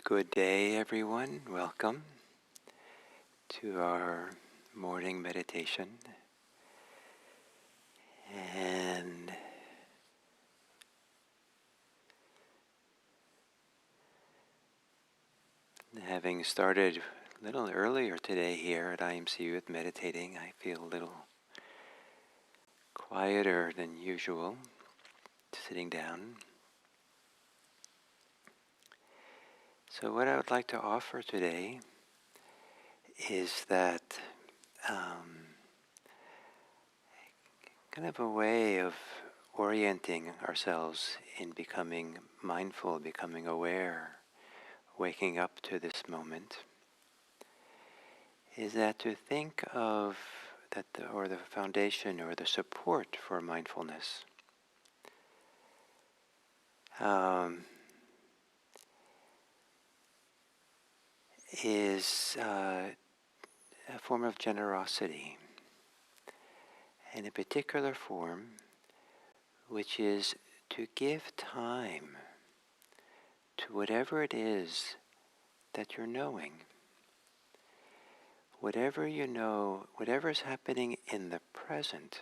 Good day, everyone. Welcome to our morning meditation. And having started a little earlier today here at IMC with meditating, I feel a little quieter than usual sitting down. So what I would like to offer today is that kind of a way of orienting ourselves in becoming mindful, becoming aware, waking up to this moment, is that to think of that the foundation or the support for mindfulness is a form of generosity, and a particular form which is to give time to whatever it is that you're knowing. Whatever you know, whatever is happening in the present,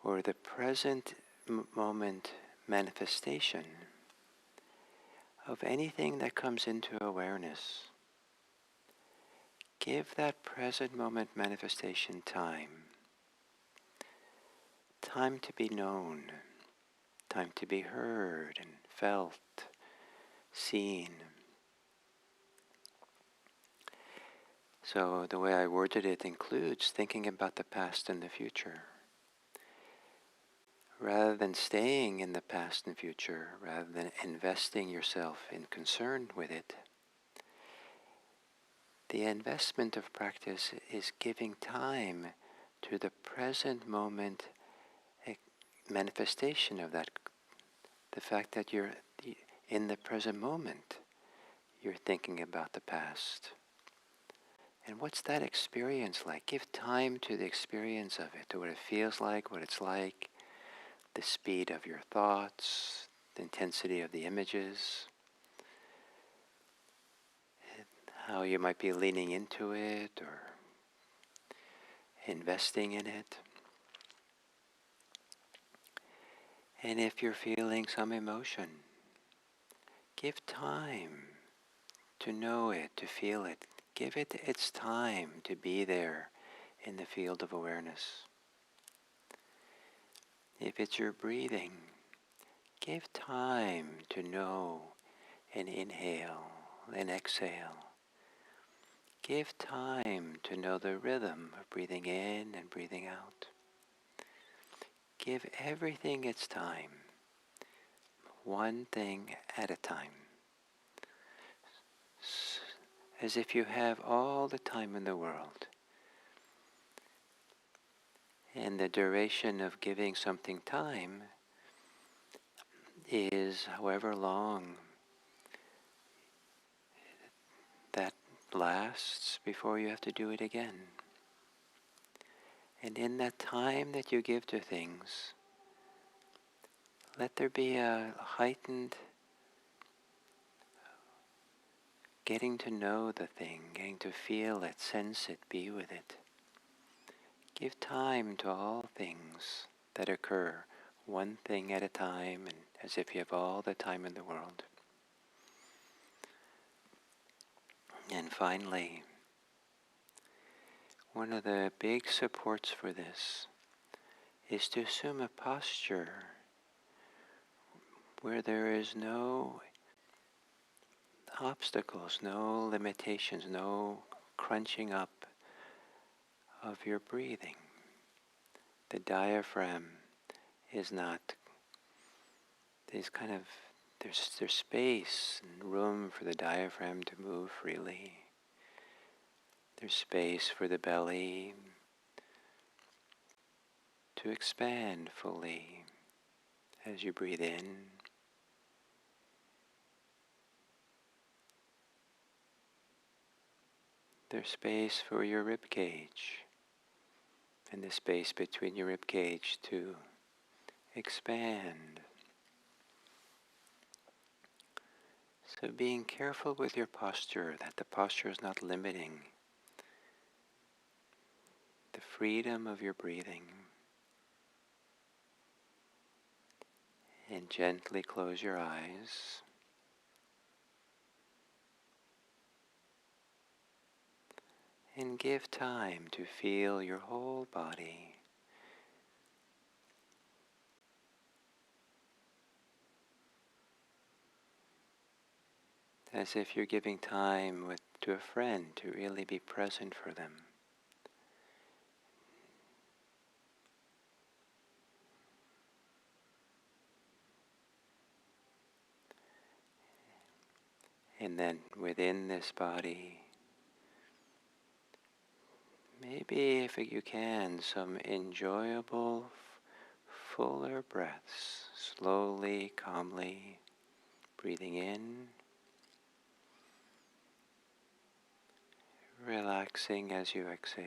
or the present moment manifestation of anything that comes into awareness, give that present moment manifestation time. Time to be known, time to be heard and felt, seen. So the way I worded it includes thinking about the past and the future. Rather than staying in the past and future, rather than investing yourself in concern with it, the investment of practice is giving time to the present moment manifestation of that. The fact that you're in the present moment, you're thinking about the past. And what's that experience like? Give time to the experience of it, to what it feels like, what it's like, the speed of your thoughts, the intensity of the images, how you might be leaning into it or investing in it. And if you're feeling some emotion, give time to know it, to feel it. Give it its time to be there in the field of awareness. If it's your breathing, give time to know and inhale and exhale. Give time to know the rhythm of breathing in and breathing out. Give everything its time, one thing at a time. As if you have all the time in the world. And the duration of giving something time is however long that lasts before you have to do it again. And in that time that you give to things, let there be a heightened getting to know the thing, getting to feel it, sense it, be with it. Give time to all things that occur, one thing at a time, and as if you have all the time in the world. And finally, one of the big supports for this is to assume a posture where there is no obstacles, no limitations, no crunching up of your breathing. The diaphragm is not, there's space and room for the diaphragm to move freely. There's space for the belly to expand fully as you breathe in. There's space for your rib cage and the space between your rib cage to expand. So being careful with your posture, that the posture is not limiting the freedom of your breathing. And gently close your eyes. And give time to feel your whole body. As if you're giving time to a friend to really be present for them. And then within this body, maybe if you can, some enjoyable, fuller breaths, slowly, calmly, breathing in, relaxing as you exhale.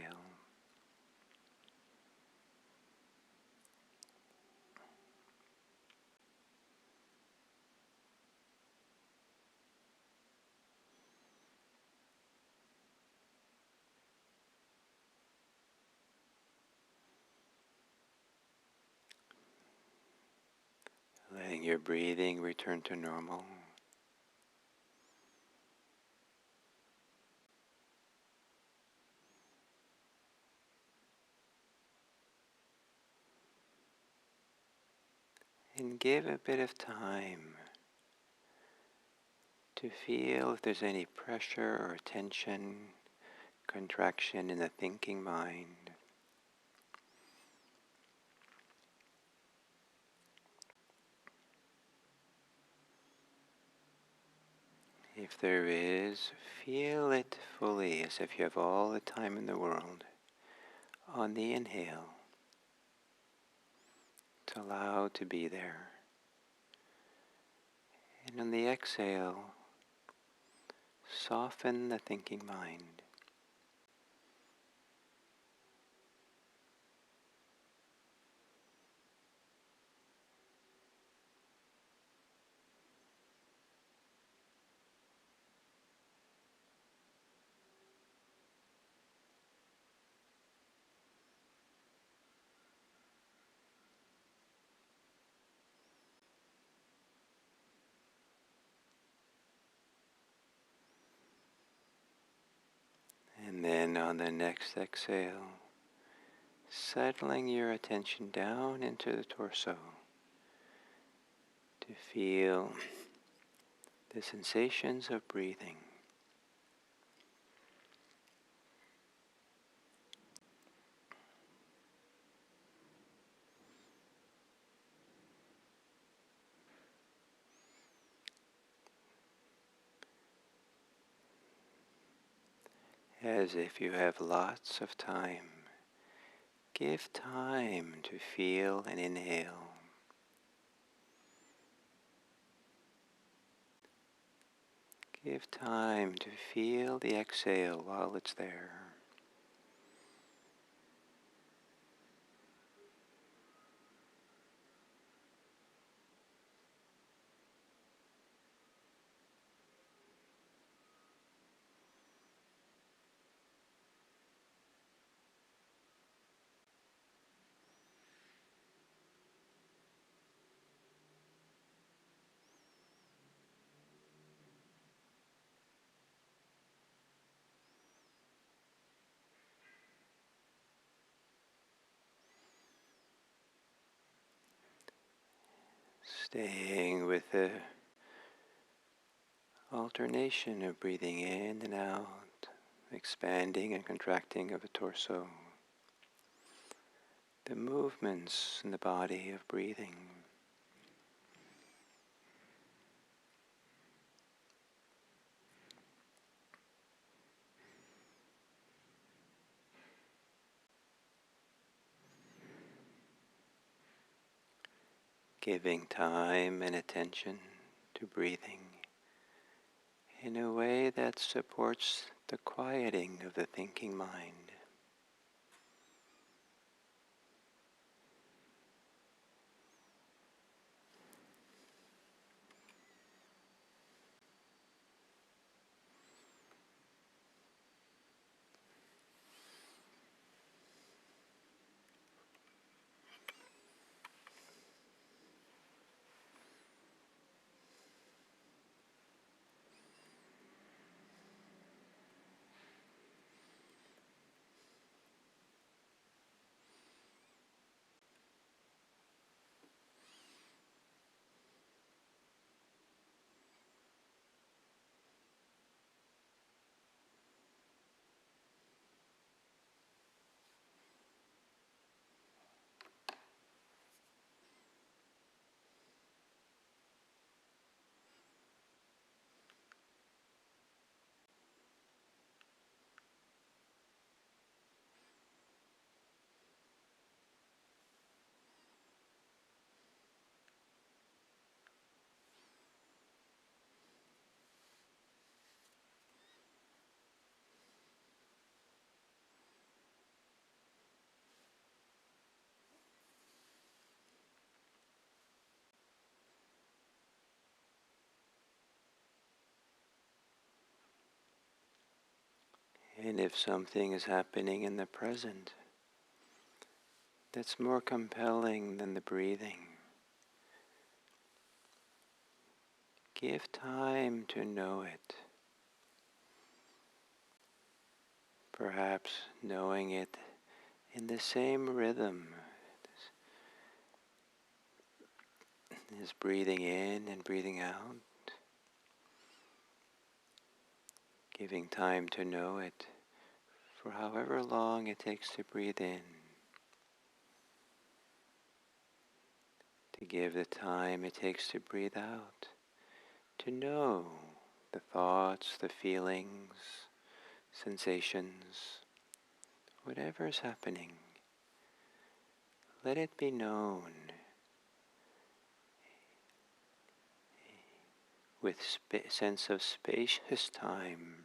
Letting your breathing return to normal. And give a bit of time to feel if there's any pressure or tension, contraction in the thinking mind. If there is, feel it fully as if you have all the time in the world. On the inhale, to allow to be there. And on the exhale, soften the thinking mind. And then on the next exhale, settling your attention down into the torso to feel the sensations of breathing. As if you have lots of time, give time to feel and inhale. Give time to feel the exhale while it's there. Staying with the alternation of breathing in and out, expanding and contracting of the torso, the movements in the body of breathing. Giving time and attention to breathing in a way that supports the quieting of the thinking mind. And if something is happening in the present that's more compelling than the breathing, give time to know it. Perhaps knowing it in the same rhythm as breathing in and breathing out, giving time to know it for however long it takes to breathe in, to give the time it takes to breathe out, to know the thoughts, the feelings, sensations, whatever is happening. Let it be known with sense of spacious time.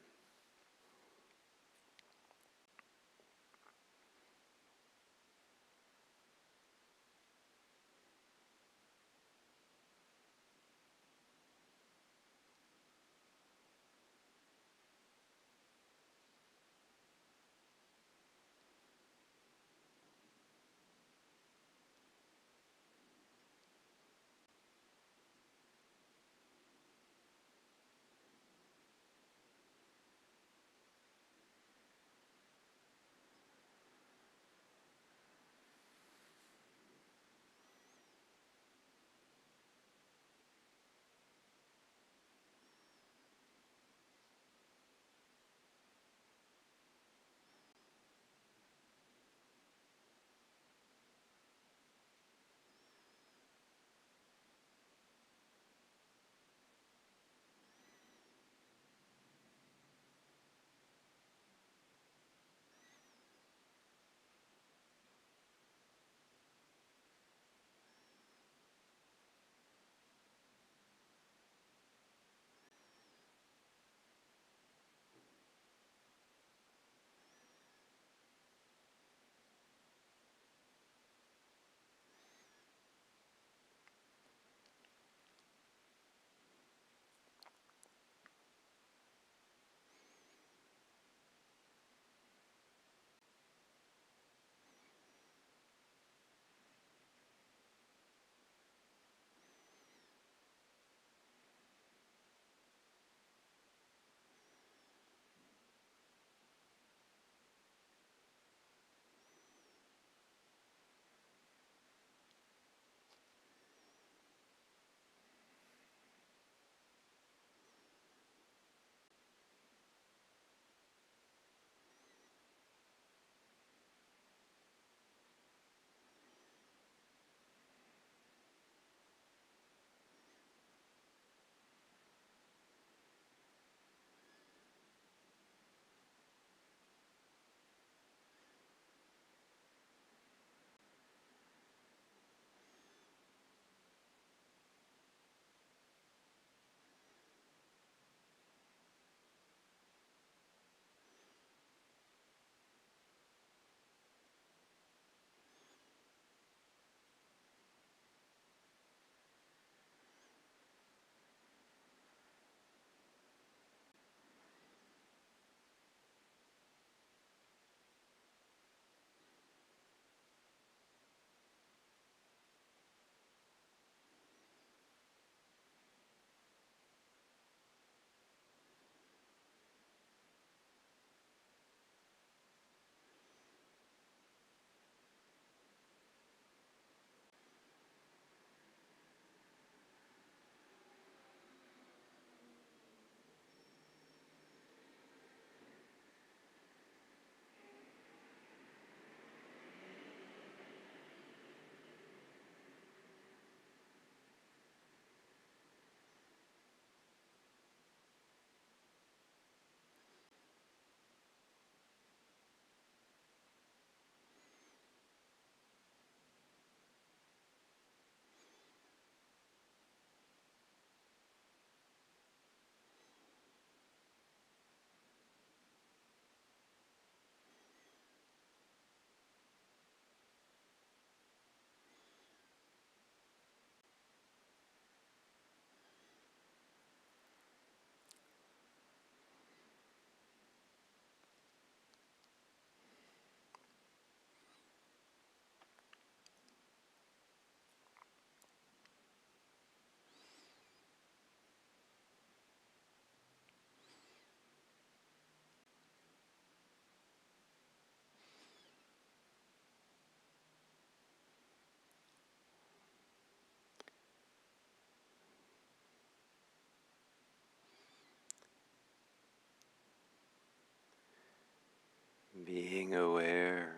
being aware,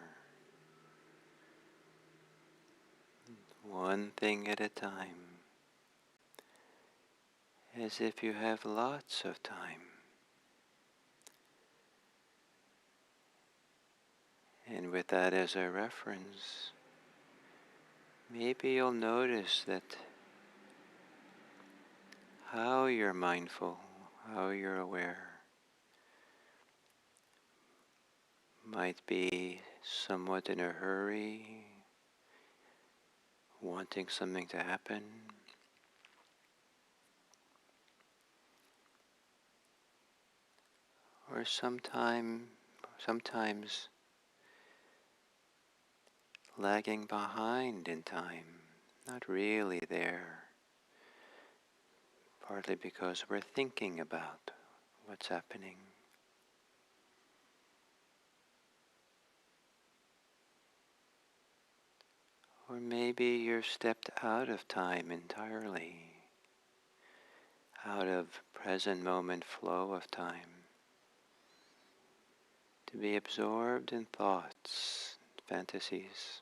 one thing at a time, as if you have lots of time. And with that as a reference, maybe you'll notice that how you're mindful, how you're aware, might be somewhat in a hurry, wanting something to happen, or sometimes lagging behind in time, not really there, partly because we're thinking about what's happening. Or maybe you're stepped out of time entirely, out of present moment flow of time, to be absorbed in thoughts, fantasies.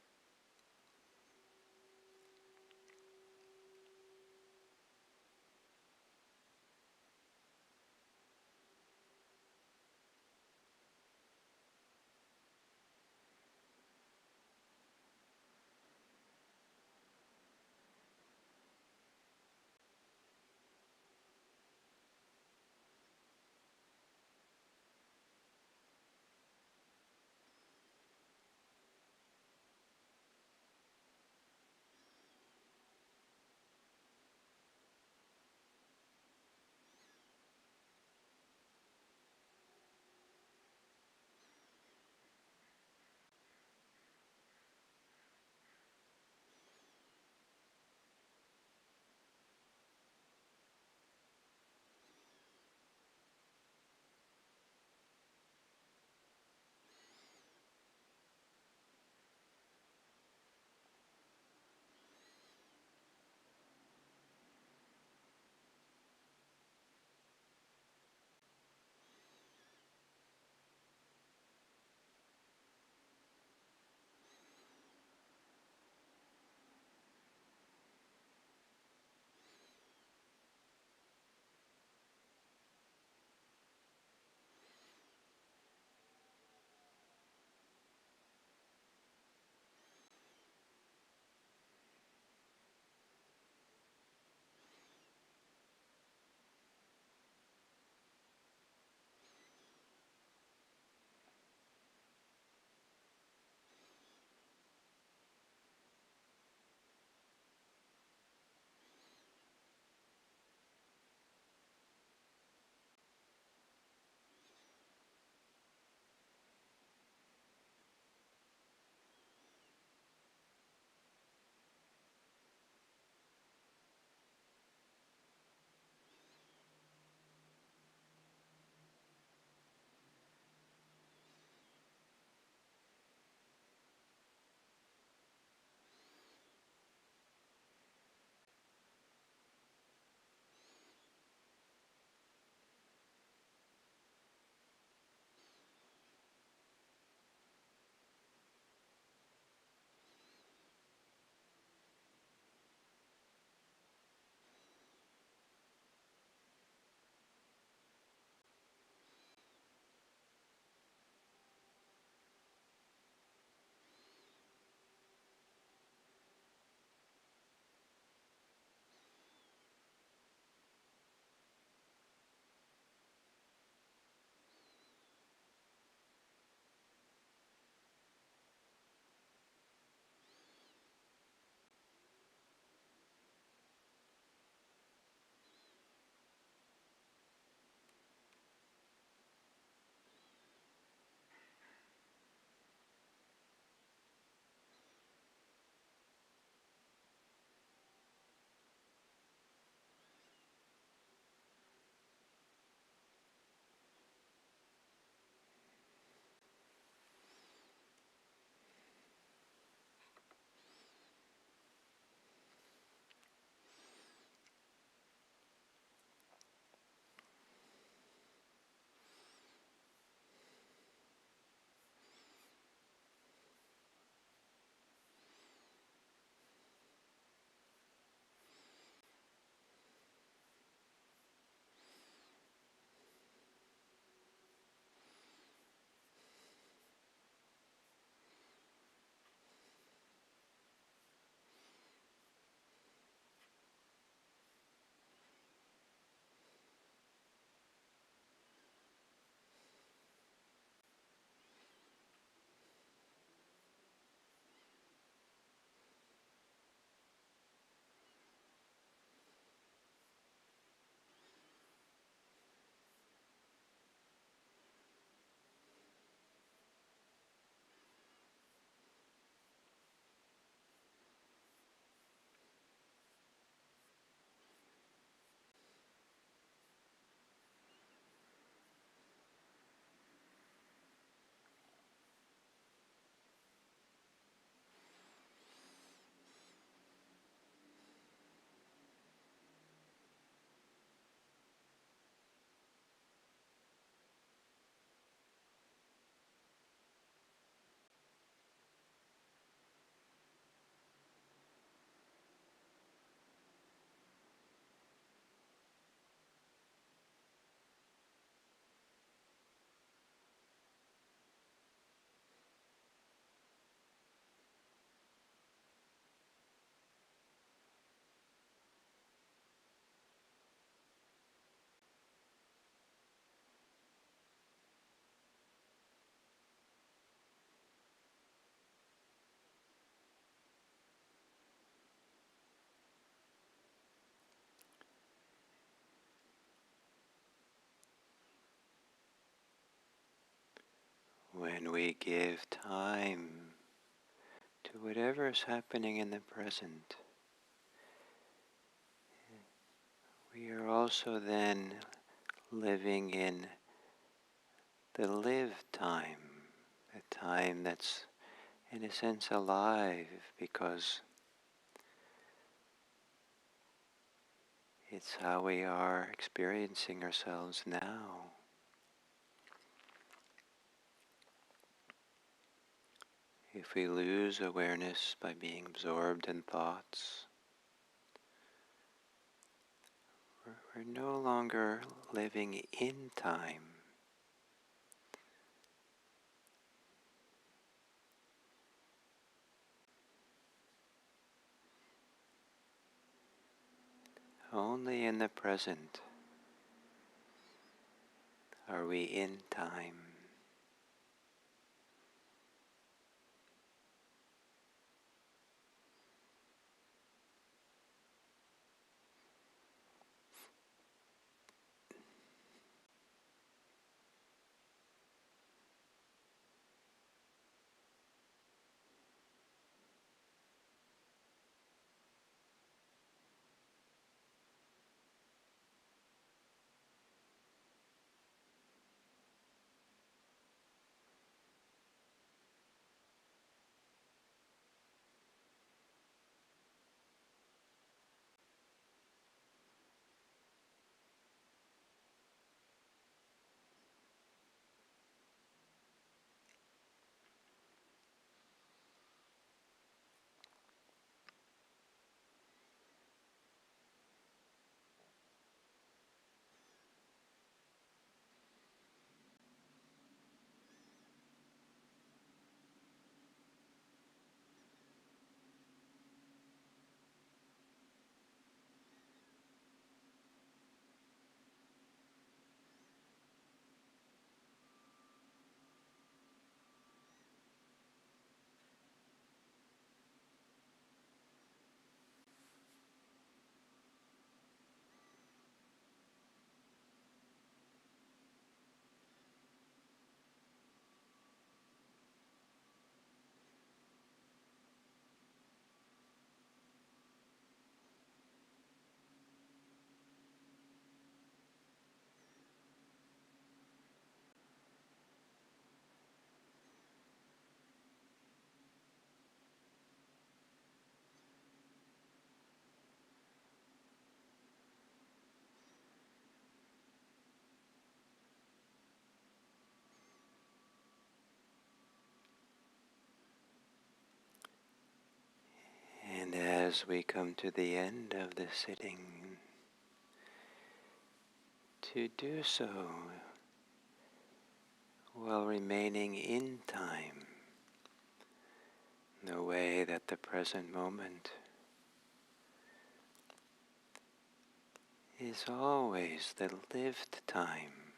when we give time to whatever is happening in the present, we are also then living in the lived time, a time that's in a sense alive because it's how we are experiencing ourselves now. If we lose awareness by being absorbed in thoughts, we're no longer living in time. Only in the present are we in time. And as we come to the end of the sitting, to do so while remaining in time, in a way that the present moment is always the lived time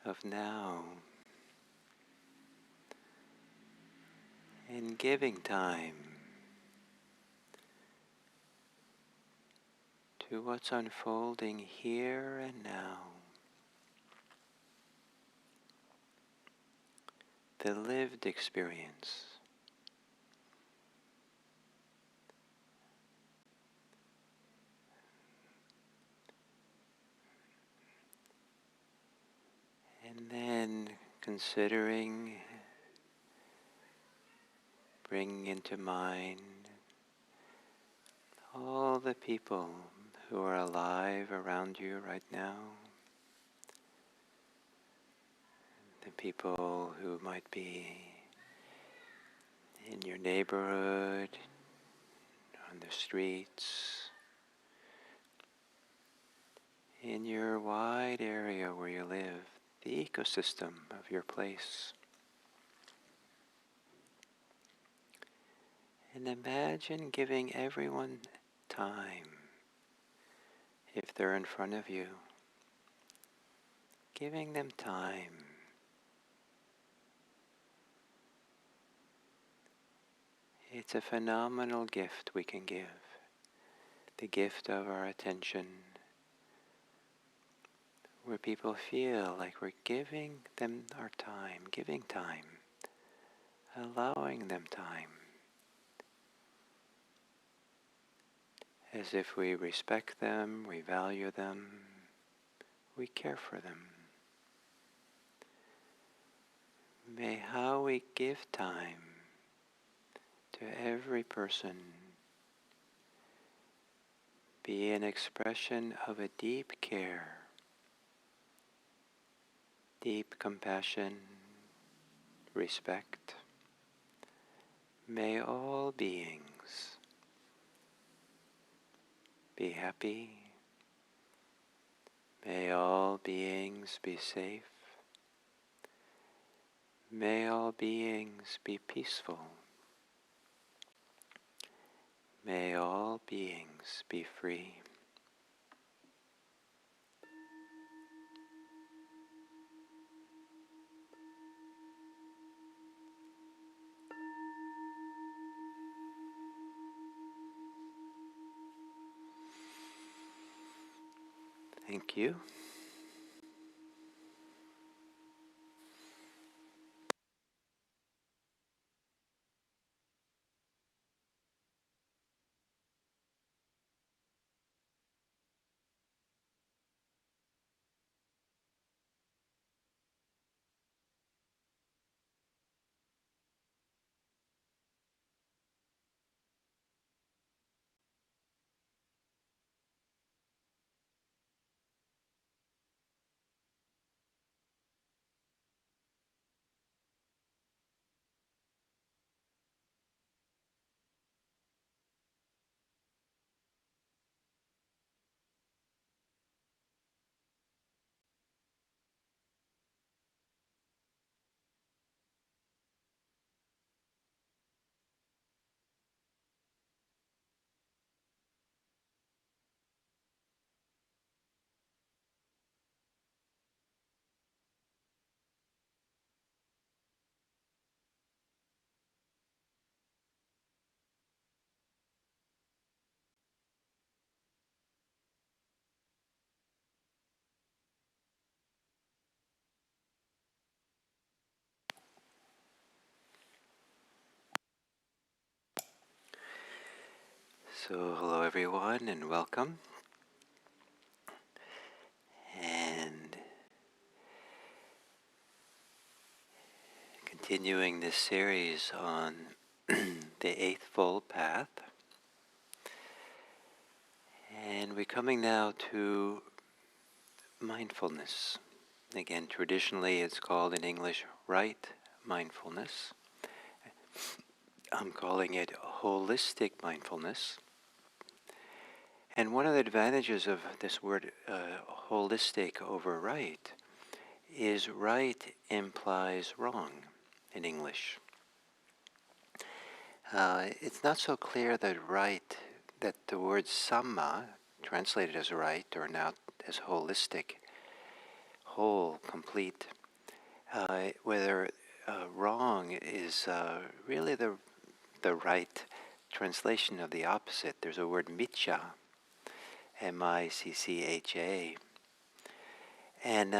of now, and giving time to what's unfolding here and now, the lived experience. And then considering, bringing into mind all the people who are alive around you right now, the people who might be in your neighborhood, on the streets, in your wide area where you live, the ecosystem of your place. And imagine giving everyone time, if they're in front of you, giving them time. It's a phenomenal gift we can give, the gift of our attention, where people feel like we're giving them our time, giving time, allowing them time, as if we respect them, we value them, we care for them. May how we give time to every person be an expression of a deep care, deep compassion, respect. May all beings be happy. May all beings be safe. May all beings be peaceful. May all beings be free. Thank you. So hello everyone and welcome. And continuing this series on the Eightfold Path. And we're coming now to mindfulness. Again, traditionally it's called in English right mindfulness. I'm calling it holistic mindfulness. And one of the advantages of this word holistic over right is right implies wrong in English. It's not so clear that the word samma, translated as right or now as holistic, whole, complete, whether wrong is really the right translation of the opposite. There's a word miccha, M-I-C-C-H-A, and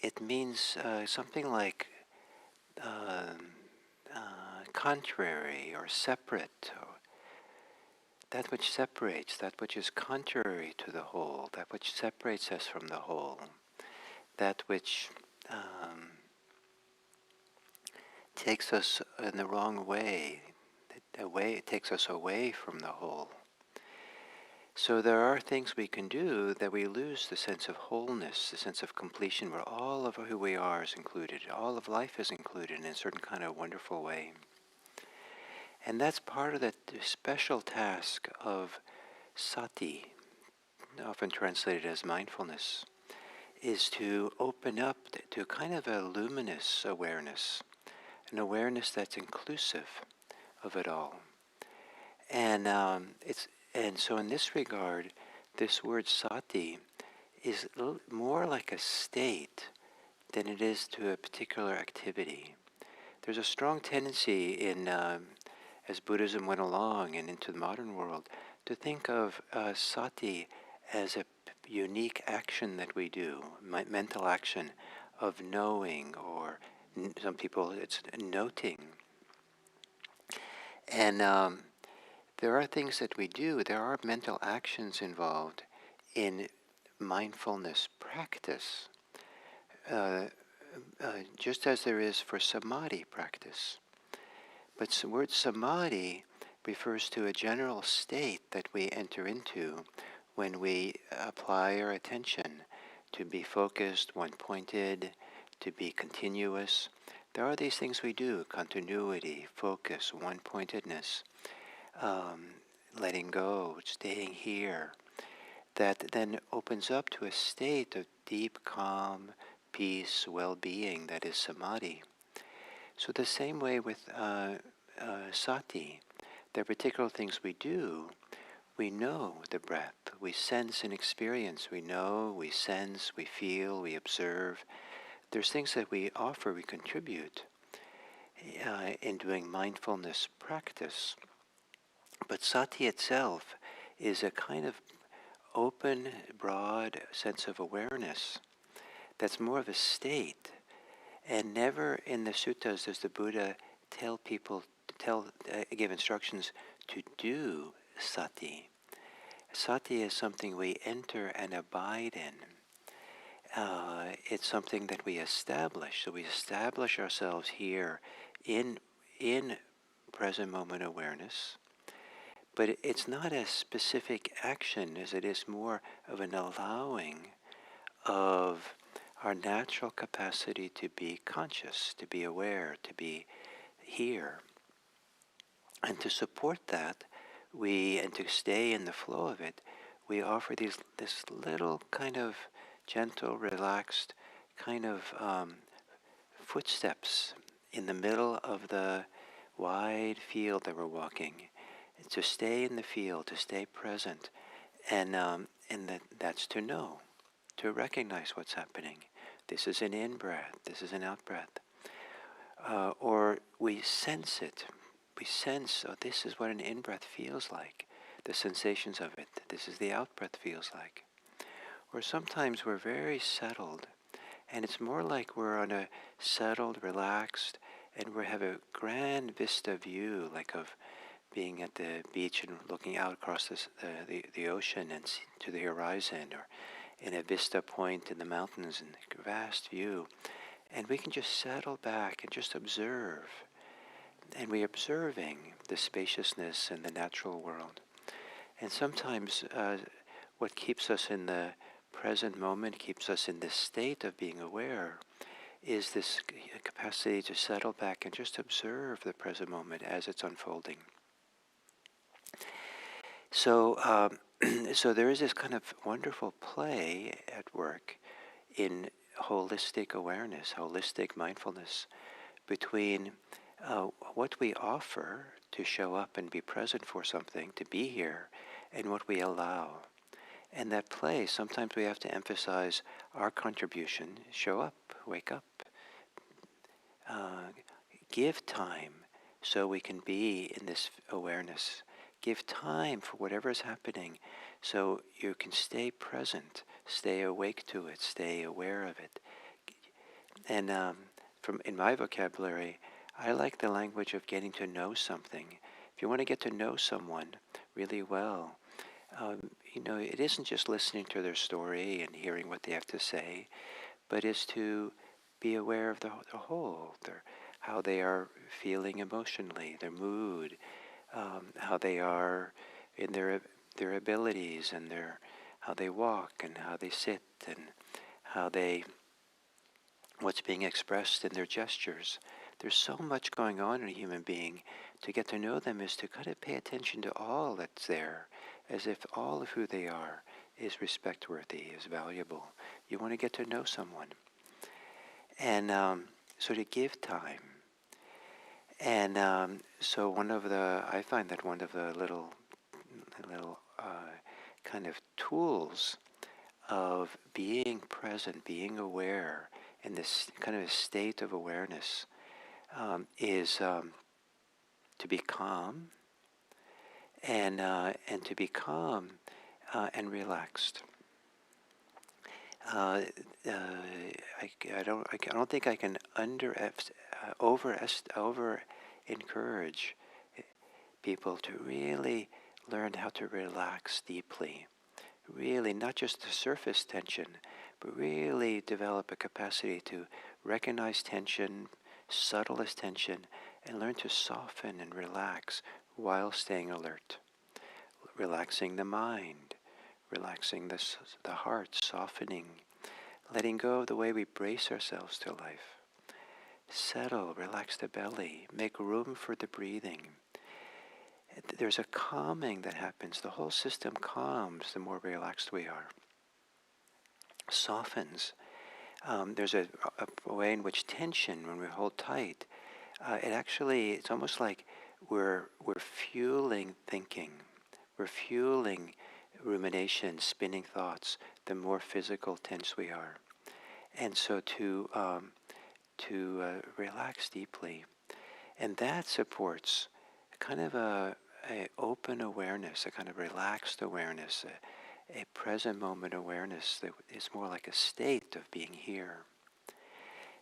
it means something like contrary or separate, or that which separates, that which is contrary to the whole, that which separates us from the whole, that which takes us in the wrong way, it takes us away from the whole. So there are things we can do that we lose the sense of wholeness, the sense of completion, where all of who we are is included, all of life is included in a certain kind of wonderful way. And that's part of the special task of sati, often translated as mindfulness, is to open up to kind of a luminous awareness, an awareness that's inclusive of it all. And so in this regard, this word sati is more like a state than it is to a particular activity. There's a strong tendency in, as Buddhism went along and into the modern world, to think of sati as a unique action that we do, mental action of knowing, or some people it's noting. And there are things that we do, there are mental actions involved in mindfulness practice, just as there is for samadhi practice. But the word samadhi refers to a general state that we enter into when we apply our attention to be focused, one-pointed, to be continuous. There are these things we do: continuity, focus, one-pointedness, letting go, staying here, that then opens up to a state of deep calm, peace, well-being that is samadhi. So the same way with sati, there are particular things we do. We know the breath, we sense and experience, we know, we sense, we feel, we observe. There's things that we offer, we contribute in doing mindfulness practice. But sati itself is a kind of open, broad sense of awareness that's more of a state. And never in the suttas does the Buddha tell people, give instructions to do sati. Sati is something we enter and abide in. It's something that we establish. So we establish ourselves here in present moment awareness. But it's not a specific action as it is more of an allowing of our natural capacity to be conscious, to be aware, to be here. And to support that, and to stay in the flow of it, we offer this little kind of gentle, relaxed kind of footsteps in the middle of the wide field that we're walking. To stay in the field, to stay present, and that's to know, to recognize what's happening. This is an in-breath, this is an out-breath. Or we sense it. We sense, oh, this is what an in-breath feels like, the sensations of it. This is the out-breath feels like. Or sometimes we're very settled, and it's more like we're on a settled, relaxed, and we have a grand vista view, like of being at the beach and looking out across the ocean and to the horizon, or in a vista point in the mountains, and a vast view. And we can just settle back and just observe. And we're observing the spaciousness and the natural world. And sometimes what keeps us in the present moment, keeps us in this state of being aware, is this capacity to settle back and just observe the present moment as it's unfolding. So, so there is this kind of wonderful play at work in holistic awareness, holistic mindfulness, between what we offer to show up and be present for something, to be here, and what we allow. And that play, sometimes we have to emphasize our contribution, show up, wake up, give time so we can be in this awareness. Give time for whatever is happening so you can stay present, stay awake to it, stay aware of it. And in my vocabulary, I like the language of getting to know something. If you want to get to know someone really well, it isn't just listening to their story and hearing what they have to say, but is to be aware of the whole, how they are feeling emotionally, their mood, how they are in their abilities, and how they walk and how they sit, and what's being expressed in their gestures. There's so much going on in a human being. To get to know them is to kind of pay attention to all that's there, as if all of who they are is respect-worthy, is valuable. You want to get to know someone. And so to give time. And so I find that one of the little kind of tools of being present, being aware, in this kind of a state of awareness, is to be calm, and to be calm and relaxed. Uh, I don't think I can over encourage people to really learn how to relax deeply. Really, not just the surface tension, but really develop a capacity to recognize tension, subtlest tension, and learn to soften and relax while staying alert. Relaxing the mind, relaxing the heart, softening, letting go of the way we brace ourselves to life. Settle, relax the belly, make room for the breathing. There's a calming that happens. The whole system calms the more relaxed we are. Softens. There's a way in which tension, when we hold tight, it's almost like we're fueling thinking. We're fueling rumination, spinning thoughts, the more physical tense we are. And so to relax deeply. And that supports kind of a open awareness, a kind of relaxed awareness, a present moment awareness that is more like a state of being here.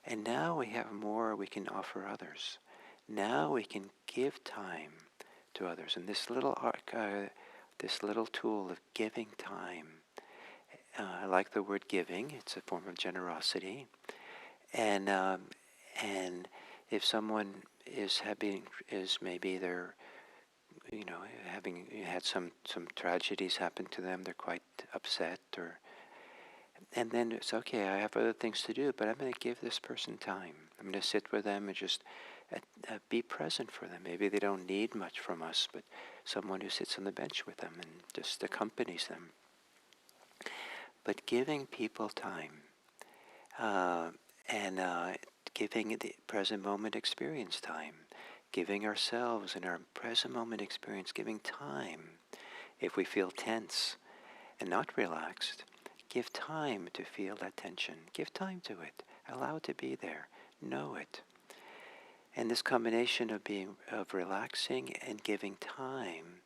And now we have more we can offer others. Now we can give time to others. And this little tool of giving time, I like the word giving. It's a form of generosity. And if someone is maybe they're having had some tragedies happen to them, they're quite upset, and then it's okay. I have other things to do, but I'm going to give this person time. I'm going to sit with them and just be present for them. Maybe they don't need much from us, but someone who sits on the bench with them and just accompanies them. But giving people time, and giving the present moment experience time, giving ourselves in our present moment experience, giving time. If we feel tense and not relaxed, give time to feel that tension. Give time to it. Allow it to be there. Know it. And this combination of relaxing and giving time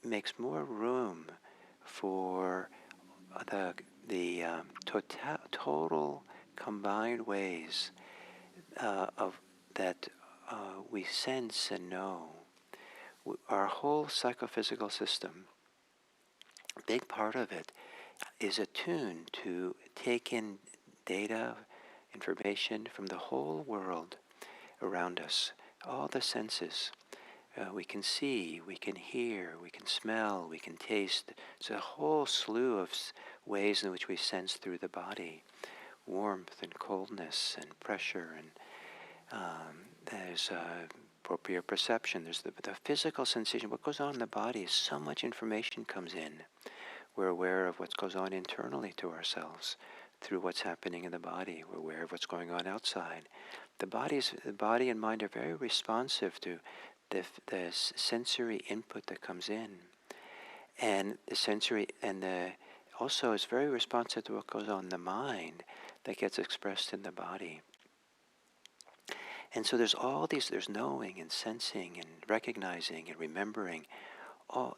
makes more room for the total combined ways of that we sense and know. Our whole psychophysical system, a big part of it, is attuned to take in data, information from the whole world around us, all the senses. We can see, we can hear, we can smell, we can taste. It's a whole slew of ways in which we sense through the body. Warmth and coldness and pressure, and there's proprioception. There's the physical sensation. What goes on in the body is so much information comes in. We're aware of what goes on internally to ourselves through what's happening in the body. We're aware of what's going on outside. The body and mind are very responsive to the sensory input that comes in, and the sensory also is very responsive to what goes on in the mind that gets expressed in the body. And so there's knowing and sensing and recognizing and remembering.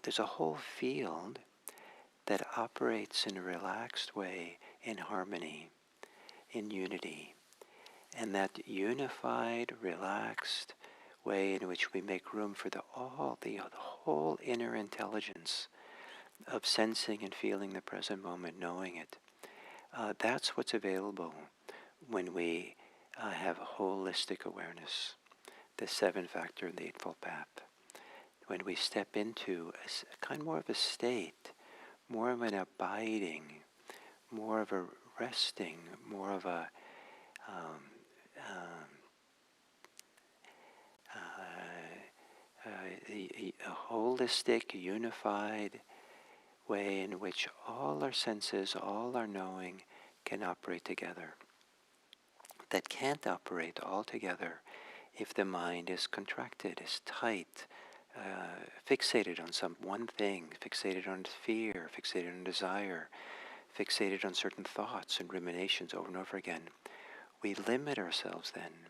There's a whole field that operates in a relaxed way, in harmony, in unity. And that unified, relaxed way in which we make room for the whole inner intelligence of sensing and feeling the present moment, knowing it. That's what's available when we have a holistic awareness, the 7-factor and the Eightfold Path. When we step into a kind more of a state, more of an abiding, more of a resting, more of a holistic, unified way in which all our senses, all our knowing can operate together. That can't operate all together if the mind is contracted, is tight, fixated on some one thing, fixated on fear, fixated on desire, fixated on certain thoughts and ruminations over and over again. We limit ourselves then.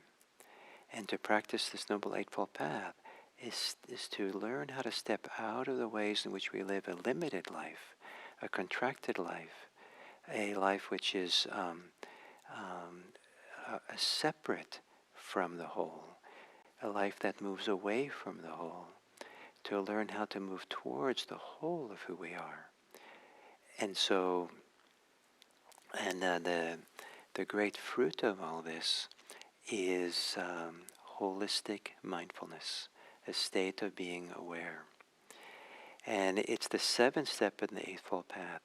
And to practice this Noble Eightfold Path is to learn how to step out of the ways in which we live a limited life, a contracted life, a life which is separate from the whole, a life that moves away from the whole, to learn how to move towards the whole of who we are. And so, and the great fruit of all this is holistic mindfulness, a state of being aware. And it's the seventh step in the Eightfold Path.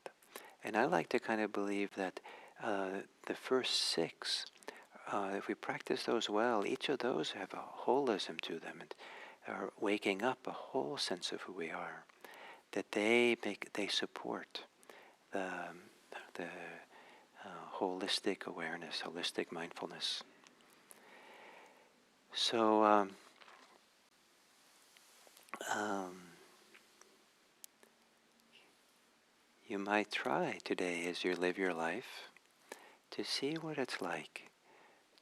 And I like to kind of believe that the first six, if we practice those well, each of those have a holism to them and are waking up a whole sense of who we are. That they support the holistic awareness, holistic mindfulness. So you might try today as you live your life to see what it's like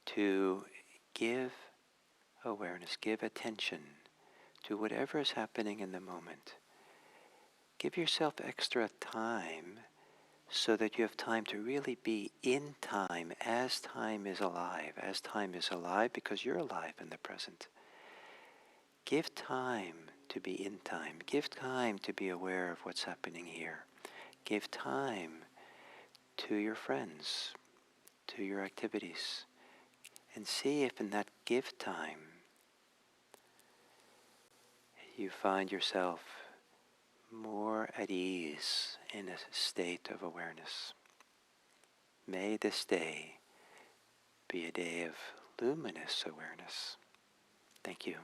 to give awareness, give attention to whatever is happening in the moment. Give yourself extra time so that you have time to really be in time as time is alive because you're alive in the present. Give time to be in time. Give time to be aware of what's happening here. Give time to your friends, to your activities, and see if in that give time you find yourself more at ease in a state of awareness. May this day be a day of luminous awareness. Thank you.